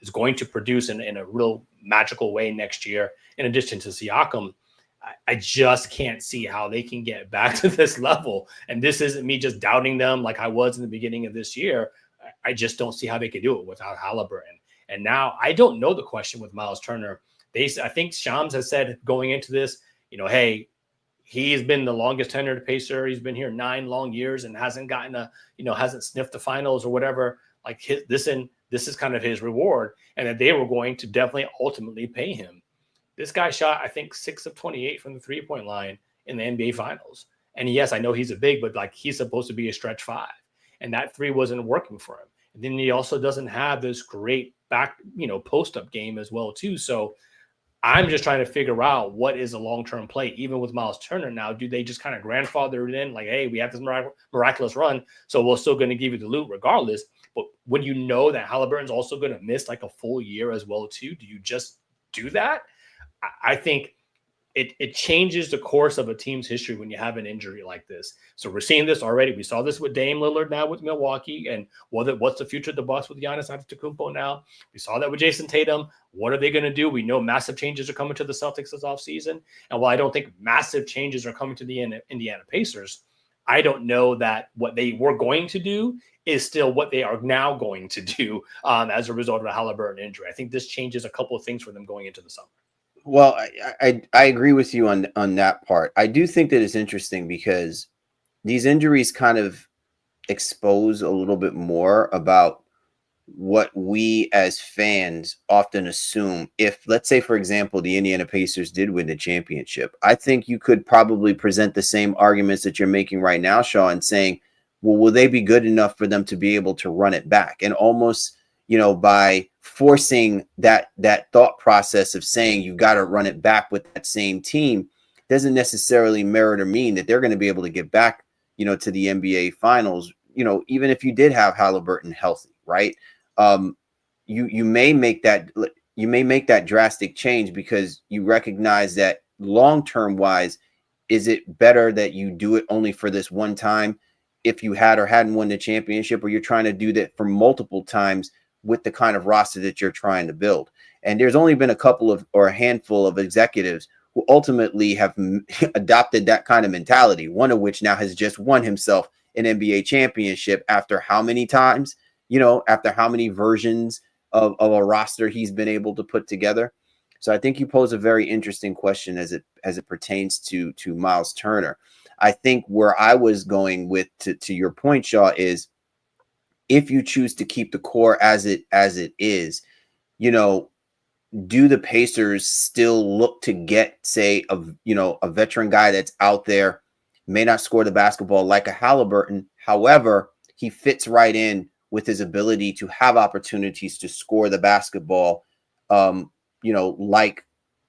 is going to produce in a real magical way next year. In addition to Siakam, I just can't see how they can get back to this level. And this isn't me just doubting them like I was in the beginning of this year. I just don't see how they could do it without Haliburton. And now I don't know the question with Miles Turner I think Shams has said going into this, hey, he's been the longest tenured Pacer. He's been here 9 long years and hasn't gotten hasn't sniffed the finals or whatever. Like this is kind of his reward, and that they were going to definitely ultimately pay him. This guy shot, I think, 6 of 28 from the 3-point line in the NBA Finals. And yes, I know he's a big, but like he's supposed to be a stretch 5, and that 3 wasn't working for him. And then he also doesn't have this great back, post up game as well too. So I'm just trying to figure out what is a long-term play, even with Miles Turner now. Do they just kind of grandfather it in, like, hey, we have this miraculous run, so we're still going to give you the loot regardless? But when you know that Haliburton's also going to miss like a full year as well too, do you just do that? I think it changes the course of a team's history when you have an injury like this. So we're seeing this already. We saw this with Dame Lillard now with Milwaukee, and what's the future of the Bucks with Giannis Antetokounmpo now? We saw that with Jason Tatum. What are they going to do? We know massive changes are coming to the Celtics this offseason. And while I don't think massive changes are coming to the Indiana Pacers, I don't know that what they were going to do is still what they are now going to do as a result of a Haliburton injury. I think this changes a couple of things for them going into the summer. Well, I agree with you on that part. I do think that it's interesting because these injuries kind of expose a little bit more about what we as fans often assume. If, let's say, for example, the Indiana Pacers did win the championship, I think you could probably present the same arguments that you're making right now, Sean, saying, well, will they be good enough for them to be able to run it back? And almost, by forcing that thought process of saying you got to run it back with that same team doesn't necessarily merit or mean that they're going to be able to get back, to the NBA Finals, even if you did have Haliburton healthy, right? You may make that drastic change because you recognize that long-term wise, is it better that you do it only for this one time if you had or hadn't won the championship, or you're trying to do that for multiple times with the kind of roster that you're trying to build? And there's only been a handful of executives who ultimately have adopted that kind of mentality, one of which now has just won himself an NBA championship after how many times, after how many versions of a roster he's been able to put together. So I think you pose a very interesting question as it pertains to Miles Turner. I think where I was going with to your point, Shaw, is if you choose to keep the core as it is, do the Pacers still look to get, say, a veteran guy that's out there, may not score the basketball like a Haliburton, however, he fits right in with his ability to have opportunities to score the basketball, like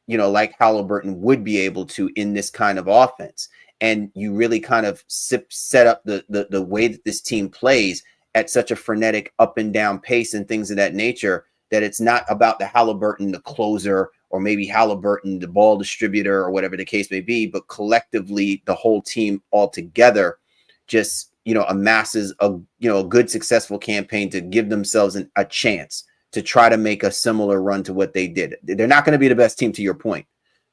Haliburton would be able to in this kind of offense. And you really kind of set up the way that this team plays at such a frenetic up and down pace and things of that nature, that it's not about the Haliburton, the closer, or maybe Haliburton, the ball distributor, or whatever the case may be, but collectively the whole team altogether just, amasses a good successful campaign to give themselves a chance to try to make a similar run to what they did. They're not going to be the best team, to your point,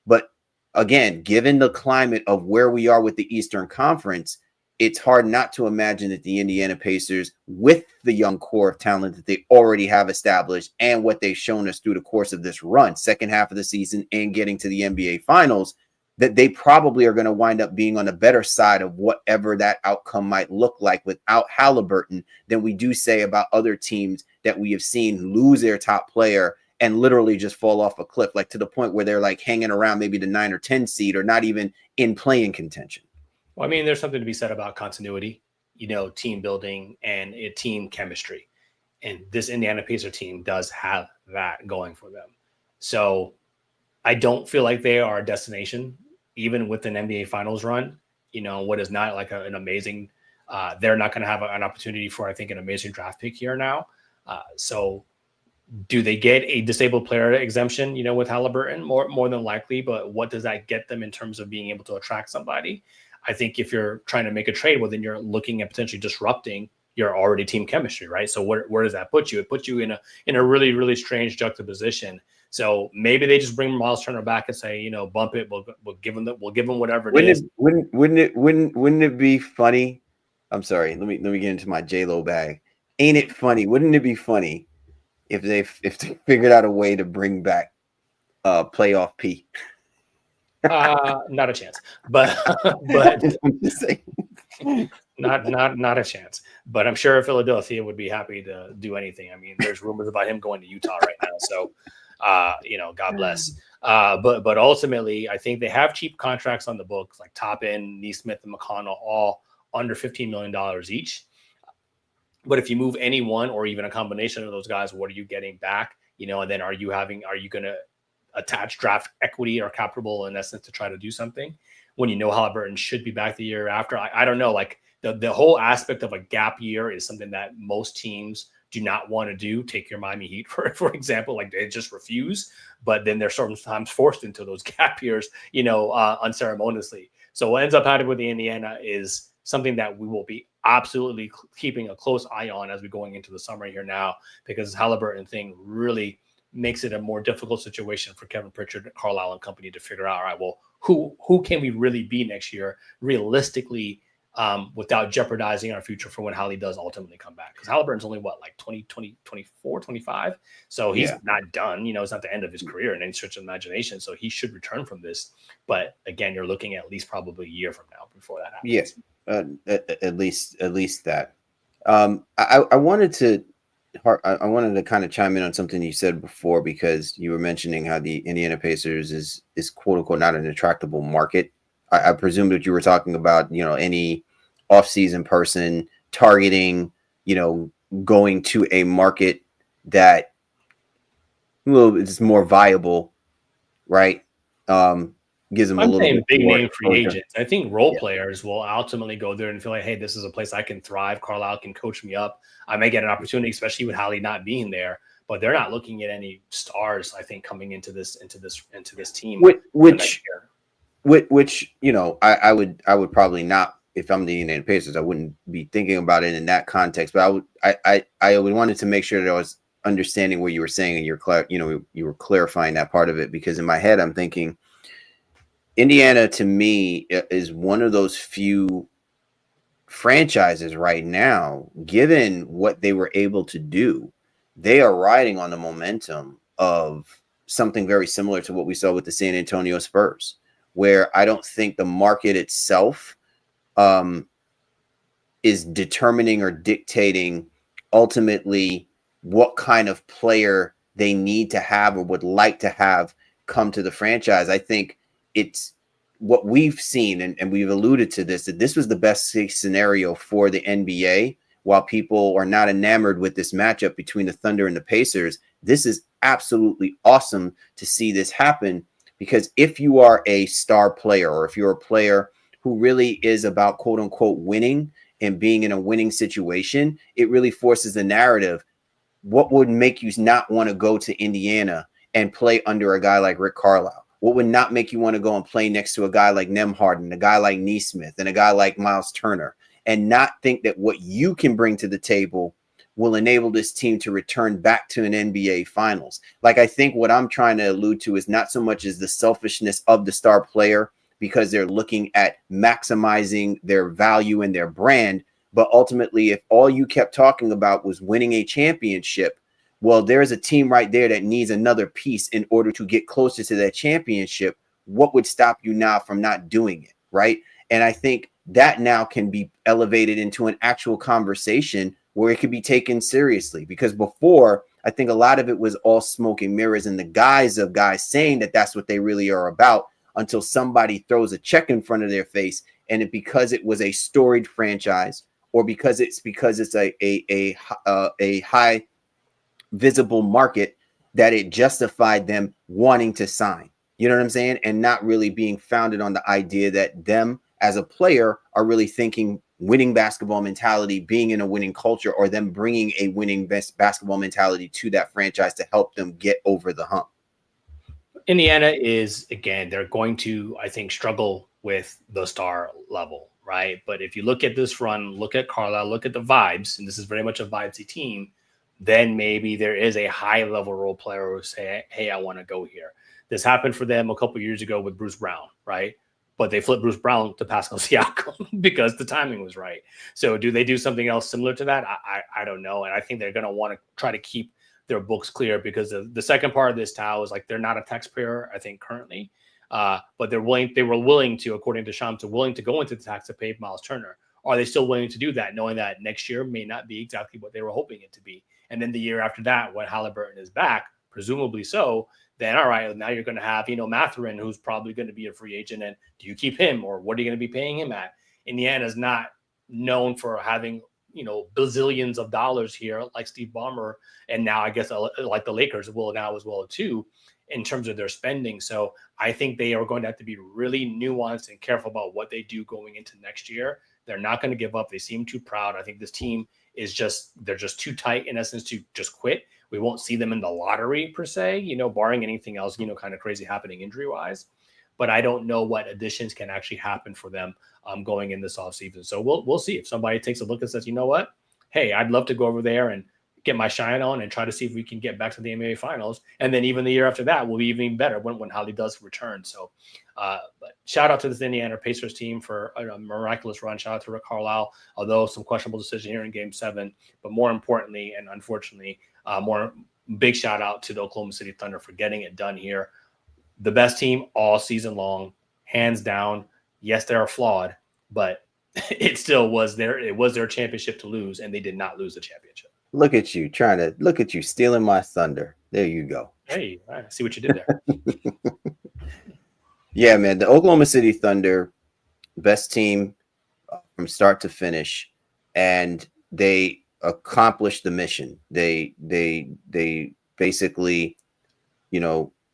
but again, given the climate of where we are with the Eastern Conference, it's hard not to imagine that the Indiana Pacers, with the young core of talent that they already have established and what they've shown us through the course of this run, second half of the season and getting to the NBA Finals, that they probably are going to wind up being on the better side of whatever that outcome might look like without Haliburton than we do say about other teams that we have seen lose their top player and literally just fall off a cliff, like to the point where they're like hanging around maybe the 9 or 10 seed or not even in playing contention. Well, I mean, there's something to be said about continuity, team building and team chemistry. And this Indiana Pacer team does have that going for them. So I don't feel like they are a destination, even with an NBA Finals run. What is not like an amazing, they're not going to have an opportunity for, I think, an amazing draft pick here now. So do they get a disabled player exemption, with Haliburton? More than likely, but what does that get them in terms of being able to attract somebody? I think if you're trying to make a trade, well, then you're looking at potentially disrupting your already team chemistry, right? So where does that put you? It puts you in a really, really strange juxtaposition. So maybe they just bring Miles Turner back and say, bump it. We'll give them whatever it is. Wouldn't it be funny? I'm sorry. Let me get into my J-Lo bag. Ain't it funny? Wouldn't it be funny if they figured out a way to bring back playoff P? Not a chance. But I'm just saying. Not a chance. But I'm sure Philadelphia would be happy to do anything. I mean, there's rumors about him going to Utah right now. So, God bless. But ultimately, I think they have cheap contracts on the books, like Toppin, Neesmith, and McConnell, all under $15 million each. But if you move any one or even a combination of those guys, what are you getting back? And then are you going to attach draft equity or capital in essence to try to do something when Haliburton should be back the year after? I don't know. Like the whole aspect of a gap year is something that most teams do not want to do. Take your Miami Heat, for example, like they just refuse, but then they're sometimes forced into those gap years, unceremoniously. So what ends up happening with the Indiana is something that we will be absolutely keeping a close eye on as we're going into the summer here now, because this Haliburton thing really makes it a more difficult situation for Kevin Pritchard, Carlisle and company to figure out, all right, well, who can we really be next year realistically, without jeopardizing our future for when Hallie does ultimately come back? Because Haliburton's only 24, 25. So he's not done, it's not the end of his career in any stretch of imagination. So he should return from this. But again, you're looking at least probably a year from now before that happens. Yes. At least that. I wanted to kind of chime in on something you said before, because you were mentioning how the Indiana Pacers is quote unquote not an attractable market. I presume that you were talking about, any offseason person targeting, going to a market that is more viable, right? Gives them a little bit big more name free agents. I think role players will ultimately go there and feel like, hey, this is a place I can thrive. Carlisle can coach me up. I may get an opportunity, especially with Hallie not being there. But they're not looking at any stars, I think, coming into this team. Which I would probably not, if I'm the Indiana Pacers, I wouldn't be thinking about it in that context. But I would wanted to make sure that I was understanding what you were saying, and you were clarifying that part of it, because in my head I'm thinking Indiana to me is one of those few franchises right now, given what they were able to do. They are riding on the momentum of something very similar to what we saw with the San Antonio Spurs, where I don't think the market itself is determining or dictating ultimately what kind of player they need to have or would like to have come to the franchise. I think it's what we've seen, and we've alluded to this, that this was the best case scenario for the NBA. While people are not enamored with this matchup between the Thunder and the Pacers, this is absolutely awesome to see this happen, because if you are a star player, or if you're a player who really is about quote unquote winning and being in a winning situation, it really forces the narrative. What would make you not want to go to Indiana and play under a guy like Rick Carlisle? What would not make you want to go and play next to a guy like Nembhard, a guy like Neesmith, and a guy like Miles Turner, and not think that what you can bring to the table will enable this team to return back to an NBA Finals? Like, I think what I'm trying to allude to is not so much as the selfishness of the star player, because they're looking at maximizing their value and their brand, but ultimately, if all you kept talking about was winning a championship, well, there's a team right there that needs another piece in order to get closer to that championship. What would stop you now from not doing it, right? And I think that now can be elevated into an actual conversation where it could be taken seriously, because before, I think a lot of it was all smoke and mirrors in the guise of guys saying that that's what they really are about, until somebody throws a check in front of their face, and because it was a storied franchise, or because it's a high visible market, that it justified them wanting to sign. You know what I'm saying? And not really being founded on the idea that them as a player are really thinking winning basketball mentality, being in a winning culture, or them bringing a winning basketball mentality to that franchise to help them get over the hump. Indiana is, again, they're going to, I think, struggle with the star level, right? But if you look at this run, look at Carlisle, look at the vibes, and this is very much a vibesy team, then maybe there is a high-level role player who say, hey, I want to go here. This happened for them a couple years ago with Bruce Brown, right? But they flipped Bruce Brown to Pascal Siakam because the timing was right. So do they do something else similar to that? I don't know. And I think they're going to want to try to keep their books clear, because the second part of this, Tao, is like they're not a taxpayer, I think, currently. But they were willing to, according to Shams, willing to go into the tax to pay Miles Turner. Are they still willing to do that, knowing that next year may not be exactly what they were hoping it to be? And then the year after that, when Haliburton is back, presumably so, then all right, now you're going to have, Mathurin, who's probably going to be a free agent. And do you keep him, or what are you going to be paying him at? Indiana is not known for having, bazillions of dollars here like Steve Ballmer. And now I guess like the Lakers will now as well too, in terms of their spending. So I think they are going to have to be really nuanced and careful about what they do going into next year. They're not going to give up. They seem too proud. I think this team they're just too tight in essence to just quit. We won't see them in the lottery per se, barring anything else, kind of crazy happening injury wise. But I don't know what additions can actually happen for them going in this offseason. So we'll see if somebody takes a look and says, you know what, hey, I'd love to go over there and get my shine on and try to see if we can get back to the NBA Finals. And then even the year after that will be even better when Holly does return. So but shout out to this Indiana Pacers team for a miraculous run. Shout out to Rick Carlisle, although some questionable decision here in Game 7. But more importantly, and unfortunately, more big shout out to the Oklahoma City Thunder for getting it done here. The best team all season long, hands down. Yes, they are flawed, but it still was their championship to lose, and they did not lose the championship. Look at you stealing my thunder. There you go. Hey, I see what you did there. Yeah, man, the Oklahoma City Thunder, best team from start to finish, and they accomplished the mission. They basically,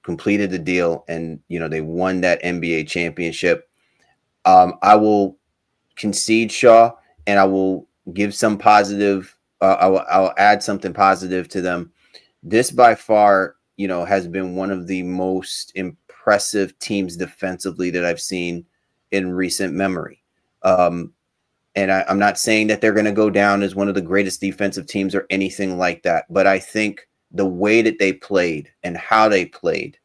completed the deal, and they won that NBA championship. I will concede Shaw, and I will give some positive. I'll add something positive to them. This by far, has been one of the most impressive teams defensively that I've seen in recent memory. And I'm not saying that they're going to go down as one of the greatest defensive teams or anything like that, but I think the way that they played and how they played,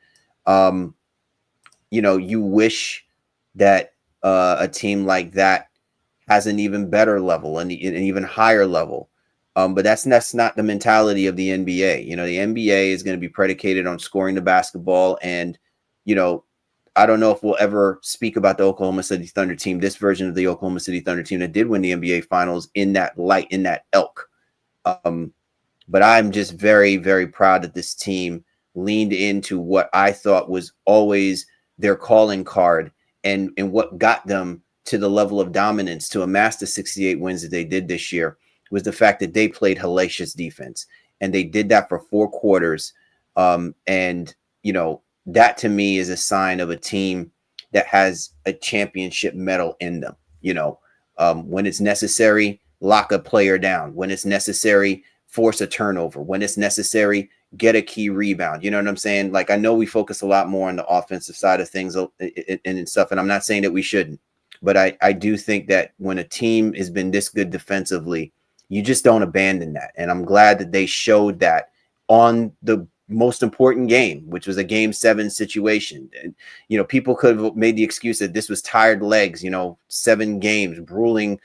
you wish that a team like that has an even better level and an even higher level. But that's not the mentality of the NBA. The NBA is going to be predicated on scoring the basketball. And, I don't know if we'll ever speak about the Oklahoma City Thunder team, this version of the Oklahoma City Thunder team that did win the NBA Finals, in that light, in that ilk. But I'm just very, very proud that this team leaned into what I thought was always their calling card, and what got them to the level of dominance to amass the 68 wins that they did this year was the fact that they played hellacious defense, and they did that for 4 quarters. That to me is a sign of a team that has a championship medal in them. When it's necessary, lock a player down. When it's necessary, force a turnover. When it's necessary, get a key rebound. You know what I'm saying? Like, I know we focus a lot more on the offensive side of things and stuff, and I'm not saying that we shouldn't, but I do think that when a team has been this good defensively, you just don't abandon that. And I'm glad that they showed that on the most important game, which was a Game 7 situation. And, people could have made the excuse that this was tired legs, 7 games, grueling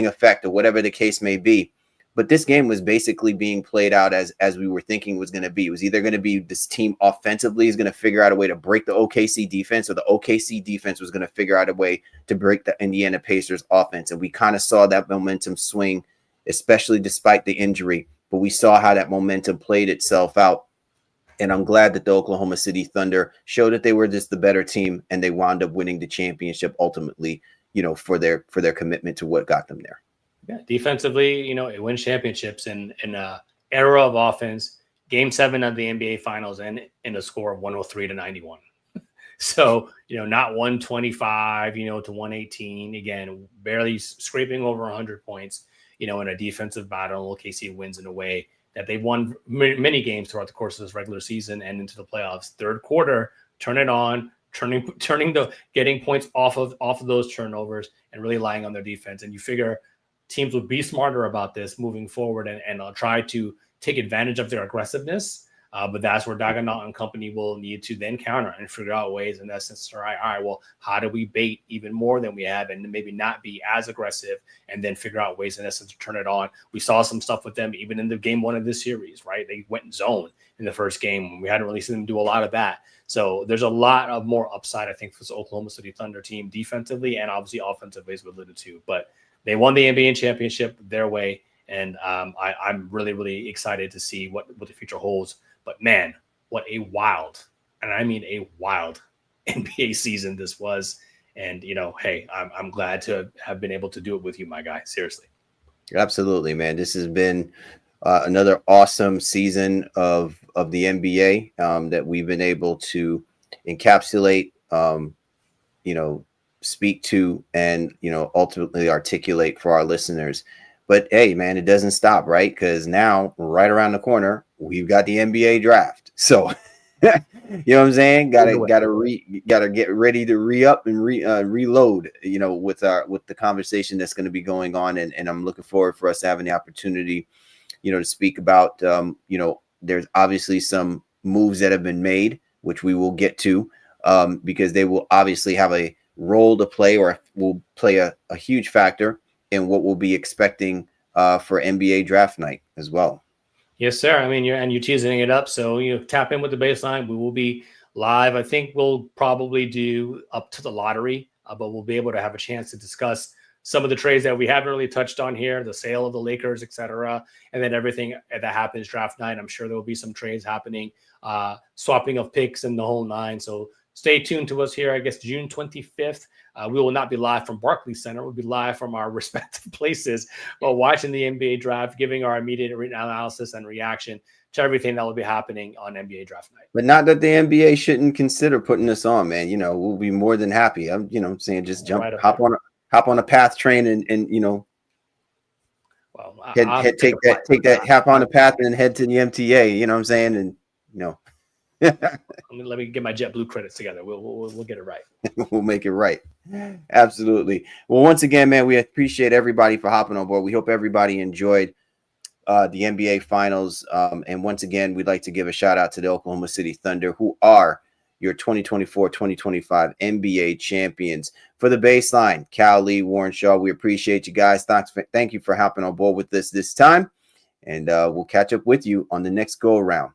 effect, or whatever the case may be. But this game was basically being played out as we were thinking it was going to be. It was either going to be this team offensively is going to figure out a way to break the OKC defense, or the OKC defense was going to figure out a way to break the Indiana Pacers offense. And we kind of saw that momentum swing, especially despite the injury. But we saw how that momentum played itself out. And I'm glad that the Oklahoma City Thunder showed that they were just the better team, and they wound up winning the championship ultimately, for their commitment to what got them there. Yeah, defensively, it wins championships in an era of offense. Game 7 of the NBA Finals, and in a score of 103-91. So, not 125, to 118. Again, barely scraping over 100 points, in a defensive battle. OKC wins in a way that they won many games throughout the course of this regular season and into the playoffs. Third quarter, turn it on, getting points off of those turnovers and really relying on their defense. And you figure teams would be smarter about this moving forward and try to take advantage of their aggressiveness But that's where Daigneault and company will need to then counter and figure out ways, in essence, all right, well, how do we bait even more than we have and maybe not be as aggressive, and then figure out ways, in essence, to turn it on. We saw some stuff with them even in the game 1 of this series, right? They went in zone in the first game. We hadn't really seen them do a lot of that. So there's a lot of more upside, I think, for this Oklahoma City Thunder team defensively and obviously offensively, as we alluded to. But they won the NBA championship their way, and I'm really, really excited to see what the future holds. But man, what a wild, and I mean a wild NBA season this was. And, hey, I'm glad to have been able to do it with you, my guy. Seriously. Absolutely, man. This has been another awesome season of the NBA that we've been able to encapsulate, speak to, and, ultimately articulate for our listeners. But hey, man, it doesn't stop, right? Because now, right around the corner, we've got the NBA draft. So, you know what I'm saying? Gotta get ready to re-up and reload. With the conversation that's going to be going on, and I'm looking forward for us having the opportunity, to speak about. There's obviously some moves that have been made, which we will get to, because they will obviously have a role to play, or will play a huge factor in what we'll be expecting for NBA draft night as well. Yes, sir. I mean, you're teasing it up. So, tap in with the baseline. We will be live. I think we'll probably do up to the lottery, but we'll be able to have a chance to discuss some of the trades that we haven't really touched on here, the sale of the Lakers, et cetera, and then everything that happens draft night. I'm sure there will be some trades happening, swapping of picks and the whole nine. So stay tuned to us here, I guess, June 25th. We will not be live from Barclays Center. We'll be live from our respective places while watching the NBA draft, giving our immediate analysis and reaction to everything that will be happening on NBA draft night. But not that the NBA shouldn't consider putting us on, man. We'll be more than happy. I'm saying just jump, right, hop on a path train and well, take that, hop on the path and head to the MTA. You know what I'm saying? And let me get my JetBlue credits together. We'll get it right. We'll make it right. Absolutely. Well, once again, man, we appreciate everybody for hopping on board. We hope everybody enjoyed the NBA Finals. And once again, we'd like to give a shout out to the Oklahoma City Thunder, who are your 2024-2025 NBA champions. For the baseline, Cal Lee, Warren Shaw, we appreciate you guys. Thank you for hopping on board with us this time. And we'll catch up with you on the next go around.